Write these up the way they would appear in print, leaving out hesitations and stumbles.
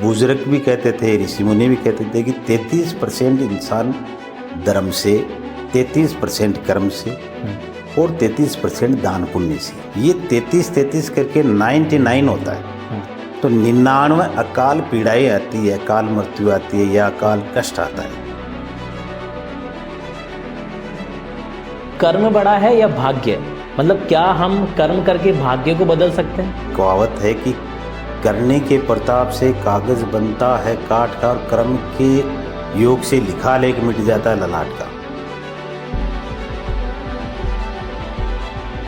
बुजुर्ग भी कहते थे, ऋषि मुनि भी कहते थे कि 33% इंसान धर्म से, 33% कर्म से और 33% दान पुण्य से। ये 33 करके 99 होता है। तो 99 अकाल पीड़ाएं आती है, अकाल मृत्यु आती है या अकाल कष्ट आता है। कर्म बड़ा है या भाग्य? मतलब क्या हम कर्म करके भाग्य को बदल सकते हैं? कहावत है कि करने के प्रताप से कागज बनता है काठ का, और कर्म के योग से लिखा लेख मिट जाता है ललाट का।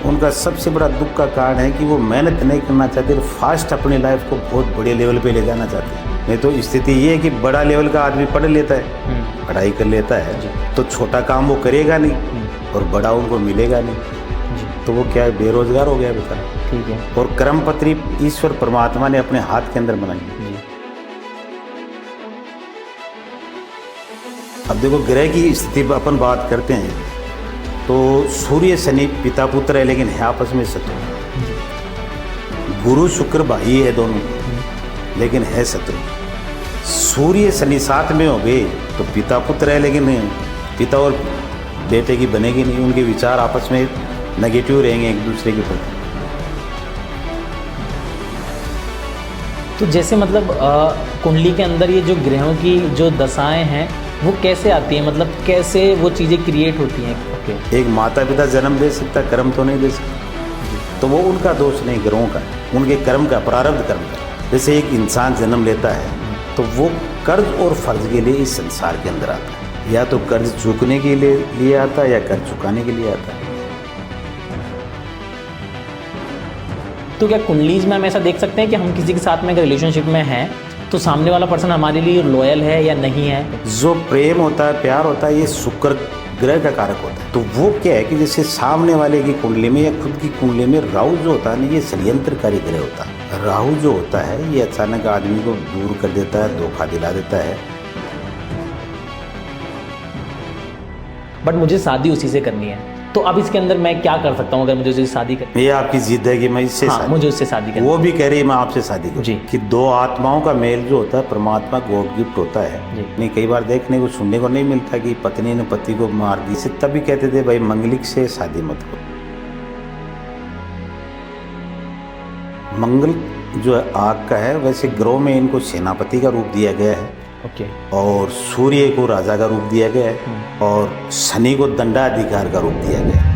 उनका सबसे बड़ा दुख का कारण है कि वो मेहनत नहीं करना चाहते, फास्ट अपनी लाइफ को बहुत बड़े लेवल पे ले जाना चाहते हैं। नहीं तो स्थिति ये है कि बड़ा लेवल का आदमी पढ़ लेता है, पढ़ाई कर लेता है, तो छोटा काम वो करेगा नहीं और बड़ा उनको मिलेगा नहीं, तो वो क्या है, बेरोजगार हो गया बेचारा। ठीक है। और कर्म पत्री ईश्वर परमात्मा ने अपने हाथ के अंदर बनाई है। अब देखो ग्रह की स्थिति पर अपन बात करते हैं तो सूर्य शनि पिता पुत्र है, लेकिन है आपस में शत्रु। गुरु शुक्र भाई है दोनों, लेकिन है शत्रु। सूर्य शनि साथ में हो गए तो पिता पुत्र है, लेकिन पिता और बेटे की बनेगी नहीं, उनके विचार आपस में नेगेटिव रहेंगे एक दूसरे के प्रति। तो जैसे मतलब कुंडली के अंदर ये जो ग्रहों की जो दशाएं हैं वो कैसे आती हैं, मतलब कैसे वो चीज़ें क्रिएट होती हैं? एक माता पिता जन्म दे सकता, कर्म तो नहीं दे सकता, तो वो उनका दोष नहीं, ग्रहों का, उनके कर्म का, प्रारब्ध कर्म का। जैसे एक इंसान जन्म लेता है तो वो कर्ज और फर्ज के लिए इस संसार के अंदर आता है, या तो कर्ज चूकने के लिए आता है या कर्ज चुकाने के लिए आता है। तो क्या कुंडलीज में हम ऐसा देख सकते हैं कि हम किसी के साथ में अगर रिलेशनशिप में हैं तो सामने वाला पर्सन हमारे लिए लॉयल है या नहीं है? जो प्रेम होता है, प्यार होता है, ये शुक्र ग्रह का कारक होता है। तो वो क्या है कि जैसे सामने वाले की कुंडली में या खुद की कुंडली में राहु जो होता है ना, ये षड्यंत्रकारी ग्रह होता है। राहु जो होता है ये अचानक आदमी को दूर कर देता है, धोखा दिला देता है। बट मुझे शादी उसी से करनी है, तो अब इसके अंदर मैं क्या कर सकता हूँ अगर मुझे उससे शादी करनी? ये आपकी जिद है कि मैं इससे हाँ, मुझे उससे शादी करनी। वो भी कह रही है मैं आपसे शादी करूँ जी। कि दो आत्माओं का मेल जो होता है परमात्मा गॉड गिफ्ट होता है। नहीं, कई बार देखने को सुनने को नहीं मिलता कि पत्नी ने पति को मार दी, से तभी कहते थे भाई मंगलिक से शादी मत करो। मंगल जो है आग का है, वैसे ग्रह में इनको सेनापति का रूप दिया गया है। ओके। और सूर्य को राजा का रूप दिया गया है और शनि को दंडाधिकार का रूप दिया गया है।